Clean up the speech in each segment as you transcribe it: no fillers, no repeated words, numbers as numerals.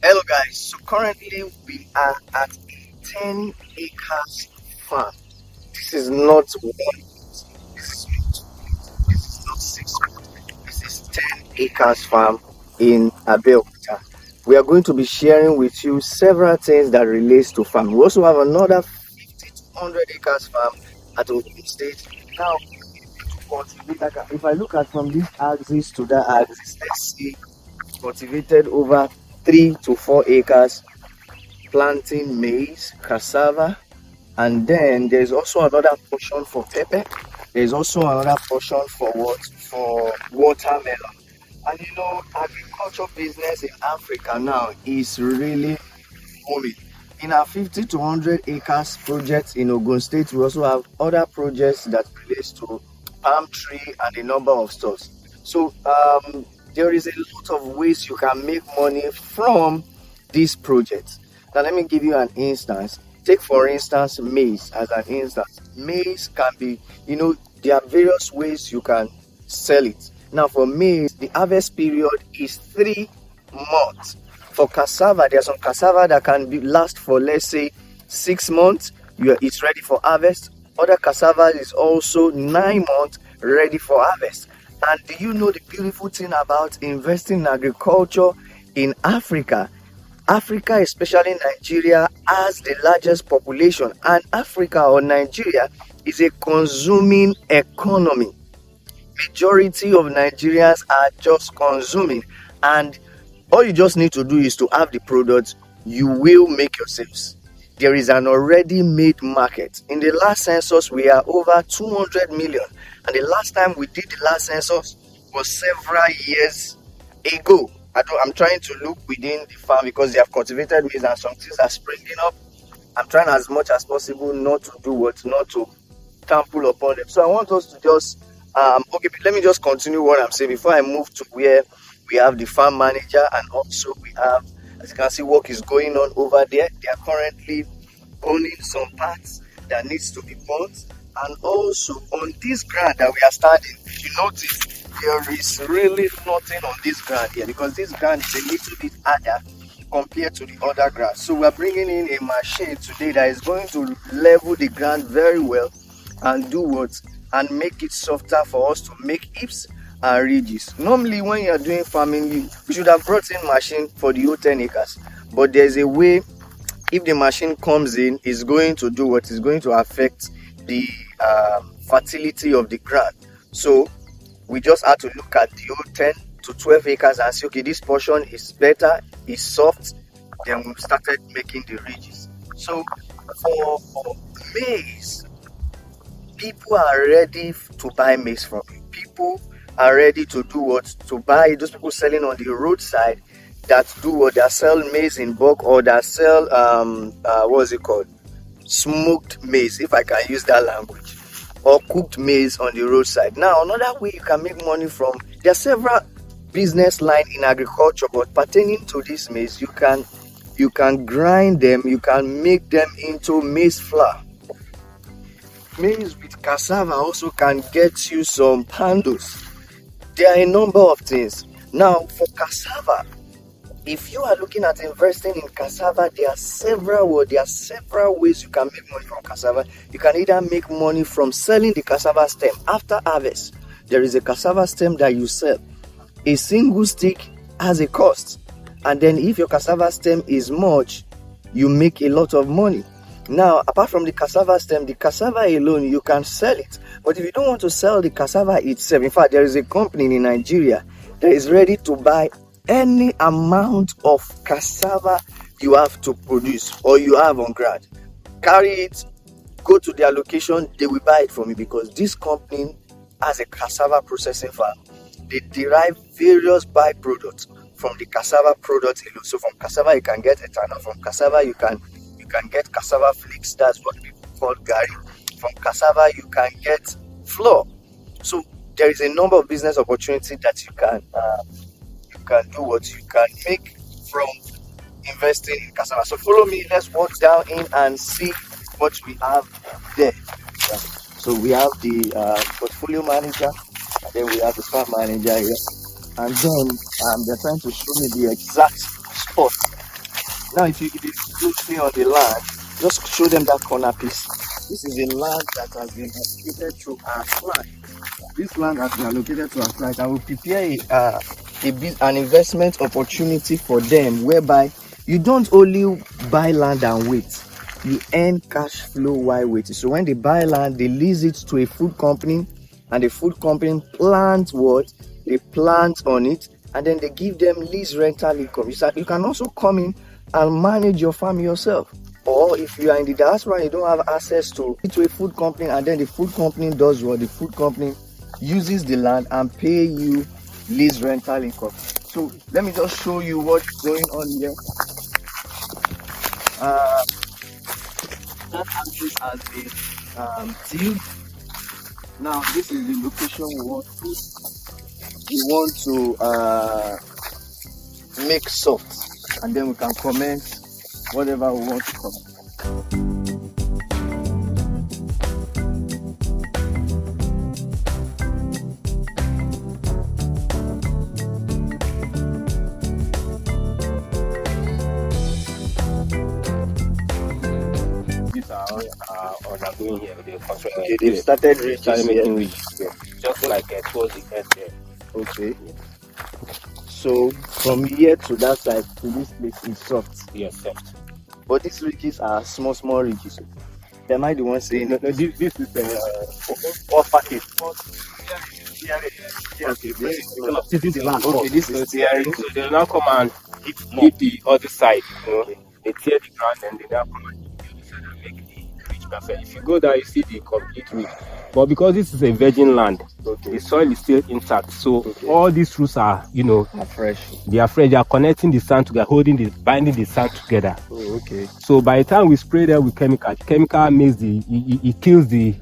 Hello guys, so currently we are at a 10 acres farm. This is not one, this is not two, this is not six, this is 10 acres farm in Abeokuta. We are going to be sharing with you several things that relates to farm. We also have another 50 to 100 acres farm at Ogun State. Now, if I look at from this axis to that axis, let's see cultivated over 3 to 4 acres planting maize, cassava, and then there's also another portion for pepper. There's also another portion for what? For watermelon. And agriculture business in Africa now is really booming. In our 50 to 100 acres projects in Ogun State, we also have other projects that relates to palm tree and a number of stores. So there is a lot of ways you can make money from these projects. Now let me give you an instance. Take for instance maize as an instance. Maize can be, there are various ways you can sell it. Now for maize, the harvest period is 3 months. For cassava, there's some cassava that can last for let's say 6 months. It's ready for harvest. Other cassava is also 9 months ready for harvest. And do you know the beautiful thing about investing in agriculture in Africa? Africa, especially Nigeria, has the largest population, and Africa or Nigeria is a consuming economy. Majority of Nigerians are just consuming, and all you just need to do is to have the products. You will make yourselves. There is an already made market. In the last census, we are over 200 million, and the last time we did the last census was several years ago. I'm trying to look within the farm because they have cultivated maize and some things are springing up. I'm trying as much as possible not to trample upon them. So I want us to just let me just continue what I'm saying before I move to where we have the farm manager, and also we have, as you can see, work is going on over there. They are currently owning some parts that needs to be bought, and also on this ground that we are standing, if you notice, there is really nothing on this ground here because this ground is a little bit harder compared to the other ground. So we are bringing in a machine today that is going to level the ground very well and do what? And make it softer for us to make hips and ridges. Normally when you are doing farming, we should have brought in machine for the whole 10 acres. But there's a way, if the machine comes in, it's going to do what? It's going to affect the fertility of the ground. So we just had to look at the whole 10 to 12 acres and say, okay, this portion is better, is soft. Then we started making the ridges. So for maize, people are ready to buy maize from you. People are ready to do what? To buy. Those people selling on the roadside that do what? That sell maize in bulk, or that sell what's it called? Smoked maize, if I can use that language, or cooked maize on the roadside. Now, another way you can make money from, there are several business lines in agriculture, but pertaining to this maize, you can grind them, you can make them into maize flour. Maize with cassava also can get you some pandos. There are a number of things. Now, for cassava, if you are looking at investing in cassava, there are several ways you can make money from cassava. You can either make money from selling the cassava stem after harvest. There is a cassava stem that you sell. A single stick has a cost, and then if your cassava stem is much, you make a lot of money. Now, apart from the cassava stem, the cassava alone, you can sell it. But if you don't want to sell the cassava itself, in fact, there is a company in Nigeria that is ready to buy any amount of cassava you have to produce or you have on ground. Carry it, go to their location, they will buy it from you because this company has a cassava processing farm. They derive various byproducts from the cassava product alone. So from cassava you can get ethanol. From cassava you can get cassava flakes. That's what people call garri. From cassava you can get flour. So there is a number of business opportunities that you can do what you can make from investing in cassava. So follow me, let's walk down in and see what we have there. So we have the portfolio manager, and then we have the farm manager here, and then they're trying to show me the exact spot Now, if you closely on the land, just show them that corner piece. This is a land that has been allocated to our client. This land has been allocated to our client, and we prepare an investment opportunity for them, whereby you don't only buy land and wait. You earn cash flow while waiting. So when they buy land, they lease it to a food company, and the food company plants what? They plant on it, and then they give them lease rental income. You can also come in and manage your farm yourself. Or if you are in the diaspora and you don't have access to a food company, and then the food company does what? The food company uses the land and pay you lease rental income. So let me just show you what's going on here. That axis has been tilled. Now this is the location we want to make soft, and then we can comment whatever we want to comment. These are undergoing here. Okay, they've started making ridges here, just like towards the edge there. Okay. So from here to that side to this place is soft. Yes, soft. But these ridges are small ridges. Am I the one saying? No, this is all package. Okay, The land. Okay, this is tearing. So they now come and hit the other side. You know? They tear the ground and they now come and hit the other side and make the ridge perfect. If you go there, you see the complete ridge. But because this is a virgin land, the soil is still intact. So all these roots are, Are fresh. They are fresh. They are connecting the sand together, binding the sand together. Oh, okay. So by the time we spray them with chemical, the chemical makes it kills the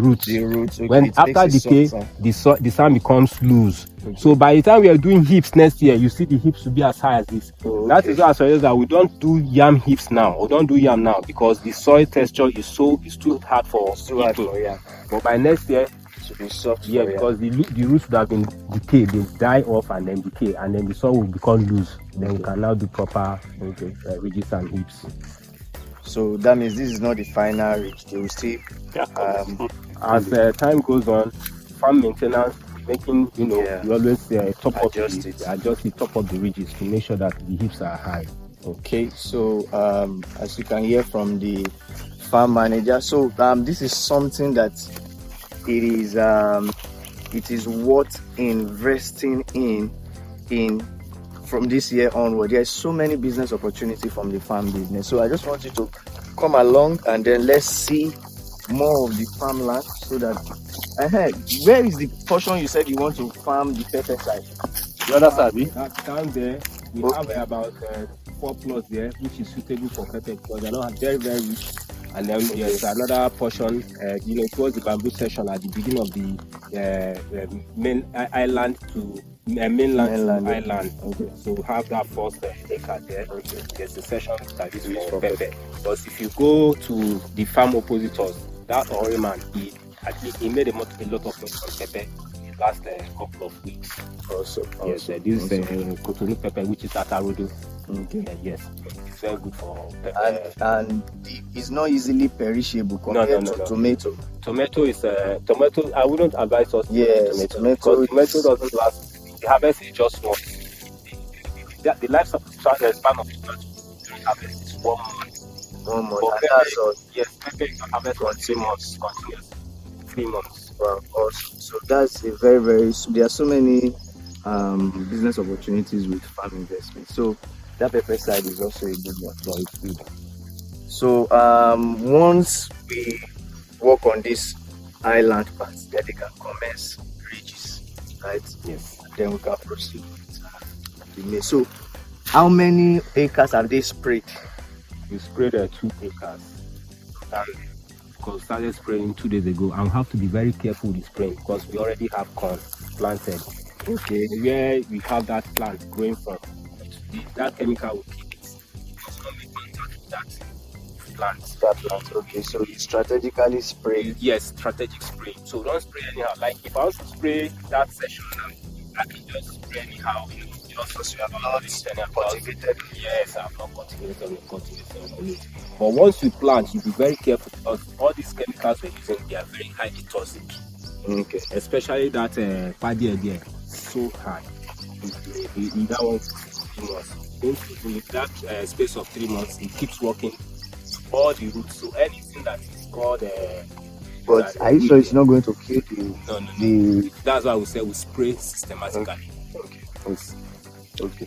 roots. The roots. Okay. When after decay, the sand becomes loose. Okay. So by the time we are doing hips next year, you see the hips will be as high as this. Oh, okay. That is why I suggest that we don't do yam hips now. We don't do yam now because the soil texture is too hard for yam. But by next year, it should be soft. Yeah, because the roots would have been decayed, they die off and then decay, and then the soil will become loose. Then we can now do proper ridges and hips. So that means this is not the final ridge. They will still. As time goes on, farm maintenance, making we always adjust the top of the ridges to make sure that the hips are high. Okay, so as you can hear from the farm manager, so this is something that it is worth investing in from this year onward. There's so many business opportunity from the farm business. So I just want you to come along and then let's see more of the farmland so that where is the portion you said you want to farm the pepper side? The other side, down there we have about 4 plots there which is suitable for pepper because they're not very rich. And then there's another portion, towards the bamboo section at the beginning of the main island to mainland. Okay. So we have that first acre there. Okay. There's a section that is for pepper. But if you go to the farm opposite us, that Oriman, he made a lot of money on pepper in the last couple of weeks. Yes, this is Cotonou pepper, which is at Arodo. Okay. Yes, it's very good for pepper. And it's not easily perishable compared to tomato. Tomato is tomato. I wouldn't advise us. Yes, tomato doesn't last. The harvest is just one. The life span of the tomato harvest is 1 month. 1 month. But pepper, yes, pepper you can harvest for 3 months, continuous. 3 months. Wow, awesome. So that's a very, very. There are so many business opportunities with farm investment. So that pepper side is also a good one. So it's good. So once we work on this island part, then they can commence ridges, right? Yes. Then we can proceed with the maize. So how many acres have they sprayed? We sprayed 2 acres. Because started spraying 2 days ago, and we have to be very careful with spraying because we already have corn planted. Okay. Where we have that plant growing from, that chemical will keep it. It does not make contact with that plant. Okay, so you strategically spray. Yes, strategic spray. So don't spray anyhow. Like if I was to spray that section now, I can just spray anyhow, Because you have not cultivated. Yes, I've not cultivated on it. But once you plant, you be very careful because all these chemicals we're using, they are very highly toxic. Okay. Especially that paddy there, so high. In that one, 3 months. In that space of 3 months, it keeps working all the roots. So anything that is called But are you sure it's not going to kill the That's why we say we spray systematically. Okay.